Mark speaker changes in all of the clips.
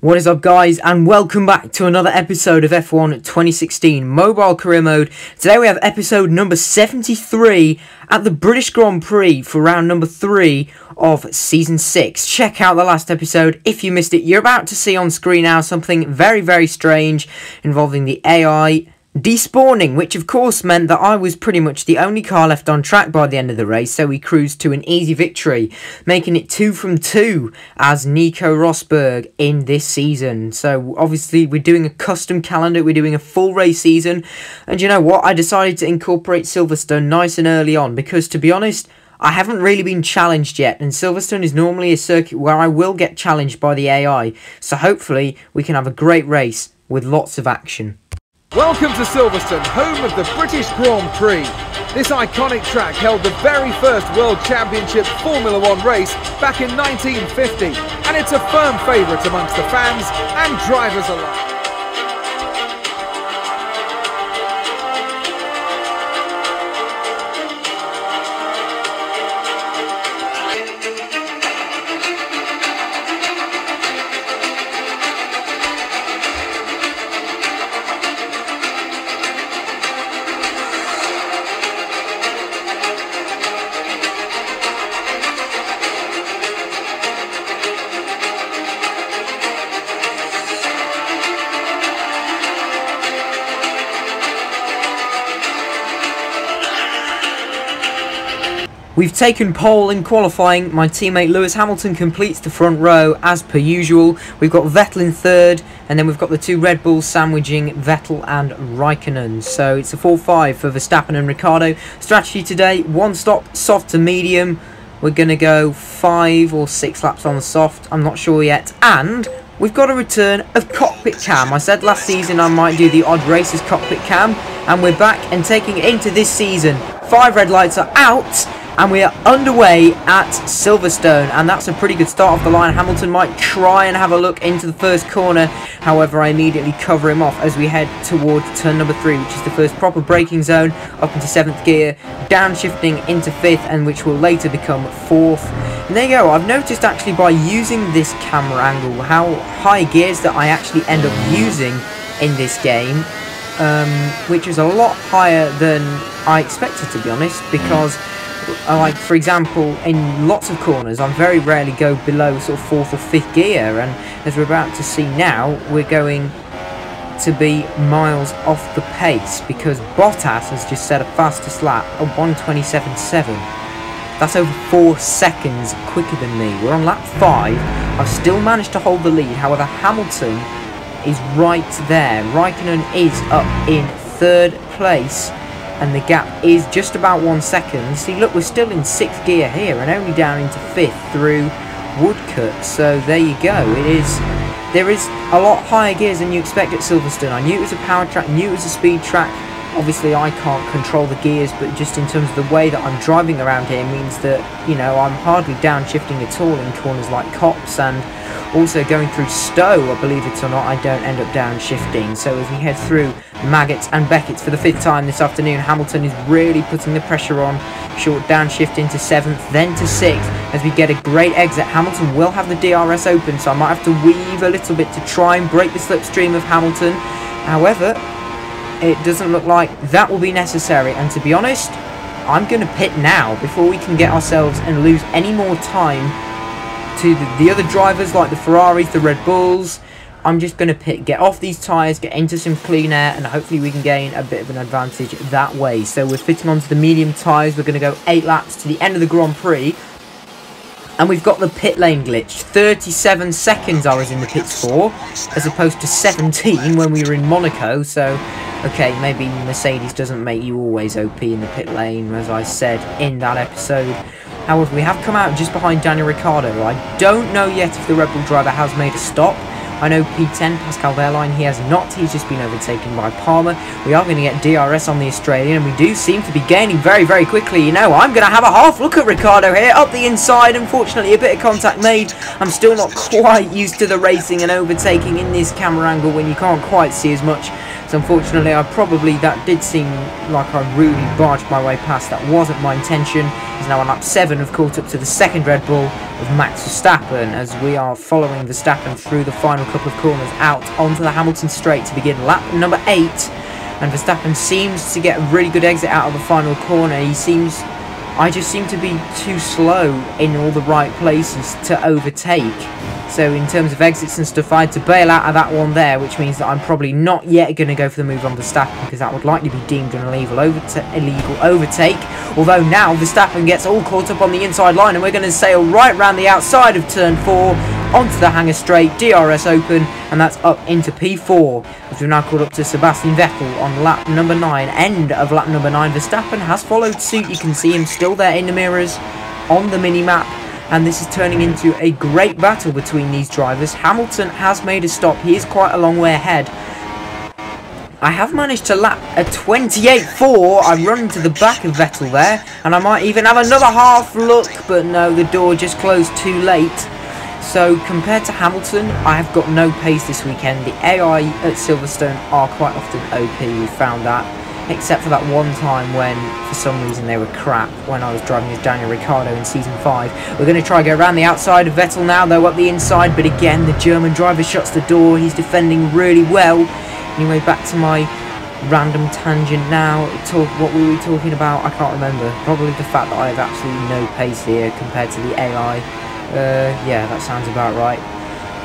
Speaker 1: What is up, guys, and welcome back to another episode of F1 2016 Mobile Career Mode. Today we have episode number 73 at the British Grand Prix for round number 3 of Season 6. Check out the last episode if you missed it. You're about to see on screen now something very, very strange involving the AI despawning, which of course meant that I was pretty much the only car left on track by the end of the race, so we cruised to an easy victory, making it 2 from 2 as Nico Rosberg in this season. So obviously we're doing a custom calendar, we're doing a full race season, and you know what, I decided to incorporate Silverstone nice and early on, because to be honest, I haven't really been challenged yet, and Silverstone is normally a circuit where I will get challenged by the AI, so hopefully we can have a great race with lots of action.
Speaker 2: Welcome to Silverstone, home of the British Grand Prix. This iconic track held the very first World Championship Formula One race back in 1950, and it's a firm favourite amongst the fans and drivers alike.
Speaker 1: We've taken pole in qualifying. My teammate Lewis Hamilton completes the front row as per usual. We've got Vettel in third, and then we've got the two Red Bulls sandwiching Vettel and Raikkonen. So it's a 4-5 for Verstappen and Ricciardo. Strategy today, one stop, soft to medium. We're going to go 5 or 6 laps on the soft, I'm not sure yet. And we've got a return of cockpit cam. I said last season I might do the odd races cockpit cam, and we're back and taking it into this season. 5 red lights are out, and we are underway at Silverstone, and that's a pretty good start off the line. Hamilton might try and have a look into the first corner, however I immediately cover him off as we head towards turn number 3, which is the first proper braking zone, up into 7th gear, downshifting into 5th, and which will later become 4th. And there you go. I've noticed actually by using this camera angle how high gears that I actually end up using in this game, which is a lot higher than I expected, to be honest, because like for example in lots of corners I very rarely go below sort of 4th or 5th gear, and as we're about to see now, we're going to be miles off the pace because Bottas has just set a fastest lap of 1:27.7. That's over 4 seconds quicker than me. We're on lap 5. I've still managed to hold the lead, however Hamilton is right there. Raikkonen is up in 3rd place, and the gap is just about 1 second. See, look, we're still in 6th gear here and only down into 5th through Woodcut. So there you go. There is a lot higher gears than you expect at Silverstone. I knew it was a power track, knew it was a speed track. Obviously I can't control the gears, but just in terms of the way that I'm driving around here means that, you know, I'm hardly downshifting at all in corners like Copse, and also going through Stowe, I believe it or not, I don't end up downshifting. So as we head through Maggots and Beckett's for the 5th time this afternoon, Hamilton is really putting the pressure on. Short downshift into 7th, then to 6th as we get a great exit. Hamilton will have the DRS open, so I might have to weave a little bit to try and break the slipstream of Hamilton. However, it doesn't look like that will be necessary, and to be honest, I'm going to pit now before we can get ourselves and lose any more time to the other drivers like the Ferraris, the Red Bulls. I'm just going to pit, get off these tyres, get into some clean air, and hopefully we can gain a bit of an advantage that way. So we're fitting onto the medium tyres. We're going to go 8 laps to the end of the Grand Prix, and we've got the pit lane glitch. 37 seconds I was in the pits for, as opposed to 17 when we were in Monaco. So okay, maybe Mercedes doesn't make you always OP in the pit lane, as I said in that episode. However, we have come out just behind Daniel Ricciardo. I don't know yet if the Red Bull driver has made a stop. I know P10, Pascal Wehrlein, he has not. He's just been overtaken by Palmer. We are going to get DRS on the Australian, and we do seem to be gaining very, very quickly. You know, I'm going to have a half look at Ricciardo here, up the inside. Unfortunately, a bit of contact made. I'm still not quite used to the racing and overtaking in this camera angle when you can't quite see as much. So unfortunately, that did seem like I really barged my way past. That wasn't my intention. He's now on lap 7, have caught up to the second Red Bull, of Max Verstappen, as we are following Verstappen through the final couple of corners out onto the Hamilton straight to begin lap number 8. And Verstappen seems to get a really good exit out of the final corner. I just seem to be too slow in all the right places to overtake. So in terms of exits and stuff, I had to bail out of that one there, which means that I'm probably not yet going to go for the move on Verstappen, because that would likely be deemed an illegal overtake. Although now Verstappen gets all caught up on the inside line, and we're going to sail right round the outside of turn 4 onto the hangar straight, DRS open, and that's up into P4. As we've now caught up to Sebastian Vettel on lap number 9, end of lap number 9. Verstappen has followed suit. You can see him still there in the mirrors on the mini-map. And this is turning into a great battle between these drivers. Hamilton has made a stop. He is quite a long way ahead. I have managed to lap a 28.4. I'm running to the back of Vettel there. And I might even have another half look. But no, the door just closed too late. So compared to Hamilton, I have got no pace this weekend. The AI at Silverstone are quite often OP. We found that. Except for that one time when, for some reason, they were crap when I was driving as Daniel Ricciardo in Season 5. We're going to try and go around the outside of Vettel now, though, up the inside. But again, the German driver shuts the door. He's defending really well. Anyway, back to my random tangent now. What were we talking about? I can't remember. Probably the fact that I have absolutely no pace here compared to the AI. Yeah, that sounds about right.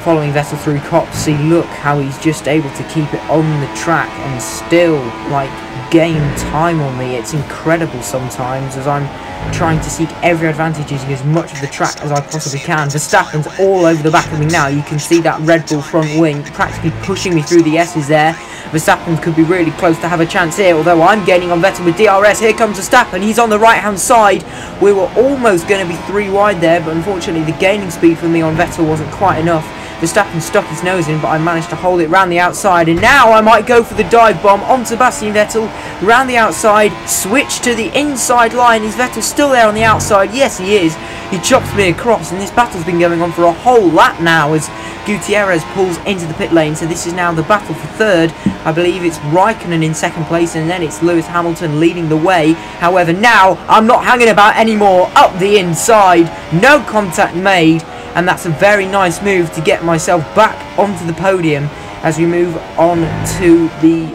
Speaker 1: Following Vettel through Copse, see, look how he's just able to keep it on the track and still, like, gain time on me. It's incredible sometimes, as I'm trying to seek every advantage using as much of the track as I possibly can. Verstappen's all over the back of me now. You can see that Red Bull front wing practically pushing me through the S's there. Verstappen could be really close to have a chance here, although I'm gaining on Vettel with DRS. Here comes Verstappen. He's on the right-hand side. We were almost going to be 3 wide there, but unfortunately the gaining speed for me on Vettel wasn't quite enough. Verstappen stuck his nose in, but I managed to hold it round the outside, and now I might go for the dive bomb on Sebastian Vettel round the outside, switch to the inside line. Is Vettel still there on the outside? Yes, he is. He chops me across, and this battle's been going on for a whole lap now as Gutierrez pulls into the pit lane. So this is now the battle for third. I believe it's Raikkonen in second place, and then it's Lewis Hamilton leading the way. However, now I'm not hanging about anymore. Up the inside, no contact made. And that's a very nice move to get myself back onto the podium as we move on to the,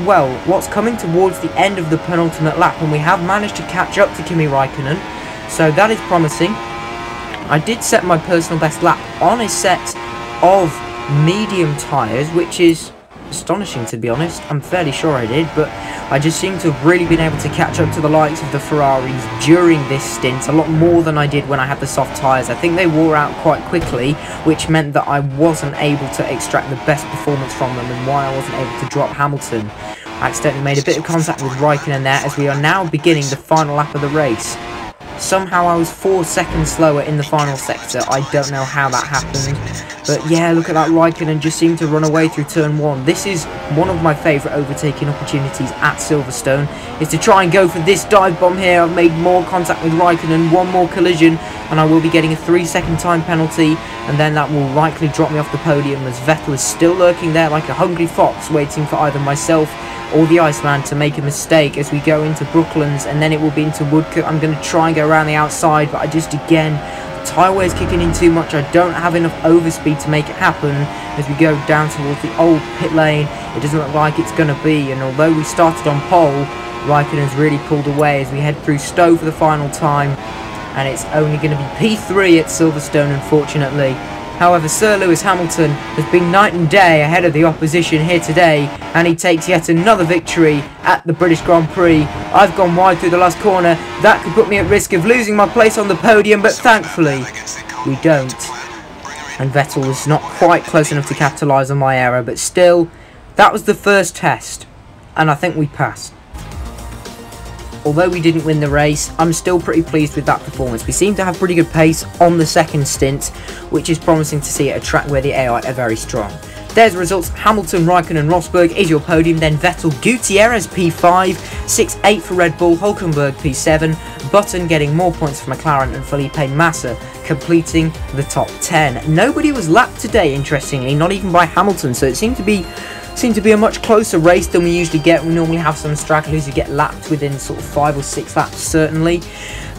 Speaker 1: well, what's coming towards the end of the penultimate lap. And we have managed to catch up to Kimi Raikkonen, so that is promising. I did set my personal best lap on a set of medium tyres, which is astonishing, to be honest. I'm fairly sure I did, but I just seem to have really been able to catch up to the likes of the Ferraris during this stint, a lot more than I did when I had the soft tyres. I think they wore out quite quickly, which meant that I wasn't able to extract the best performance from them, and why I wasn't able to drop Hamilton. I accidentally made a bit of contact with Raikkonen there, as we are now beginning the final lap of the race. Somehow I was 4 seconds slower in the final sector. I don't know how that happened. But yeah, look at that. Raikkonen just seemed to run away through turn 1. This is one of my favourite overtaking opportunities at Silverstone, is to try and go for this dive bomb here. I've made more contact with Raikkonen, one more collision, and I will be getting a 3-second time penalty, and then that will likely drop me off the podium, as Vettel is still lurking there like a hungry fox, waiting for either myself or the Iceman to make a mistake as we go into Brooklands, and then it will be into Woodcote. I'm going to try and go around the outside, but I just, again, the tyre wear's kicking in too much. I don't have enough overspeed to make it happen as we go down towards the old pit lane. It doesn't look like it's going to be, and although we started on pole, Raikkonen's really pulled away as we head through Stowe for the final time, and it's only going to be P3 at Silverstone, unfortunately. However, Sir Lewis Hamilton has been night and day ahead of the opposition here today, and he takes yet another victory at the British Grand Prix. I've gone wide through the last corner. That could put me at risk of losing my place on the podium, but thankfully we don't. And Vettel was not quite close enough to capitalise on my error, but still, that was the first test, and I think we passed. Although we didn't win the race, I'm still pretty pleased with that performance. We seem to have pretty good pace on the second stint, which is promising to see at a track where the AI are very strong. There's the results. Hamilton, Raikkonen, Rosberg is your podium. Then Vettel, Gutierrez P5, 6-8 for Red Bull, Hulkenberg P7, Button getting more points for McLaren, and Felipe Massa completing the top 10. Nobody was lapped today, interestingly, not even by Hamilton, so it seemed to be a much closer race than we usually get. We normally have some stragglers who get lapped within sort of 5 or 6 laps, certainly.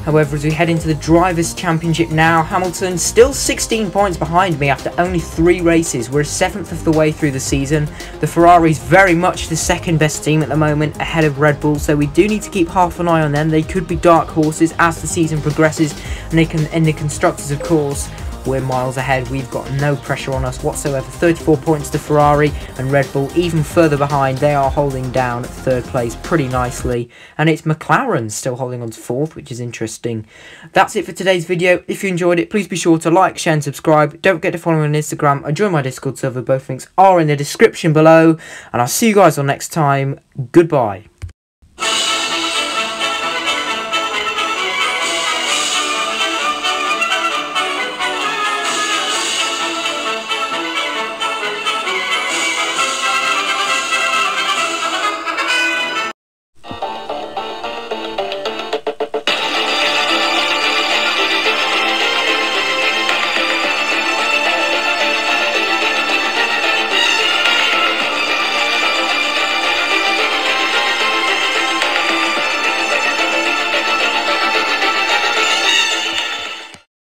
Speaker 1: However, as we head into the Drivers' Championship now, Hamilton still 16 points behind me after only 3 races. We're a 7th of the way through the season. The Ferrari's very much the second best team at the moment, ahead of Red Bull, so we do need to keep half an eye on them. They could be dark horses as the season progresses, and they can, in the constructors, of course, we're miles ahead. We've got no pressure on us whatsoever. 34 points to Ferrari, and Red Bull even further behind. They are holding down 3rd place pretty nicely, and it's McLaren still holding on to 4th, which is interesting. That's it for today's video. If you enjoyed it, please be sure to like, share and subscribe. Don't forget to follow me on Instagram or join my Discord server. Both links are in the description below, and I'll see you guys on next time. Goodbye.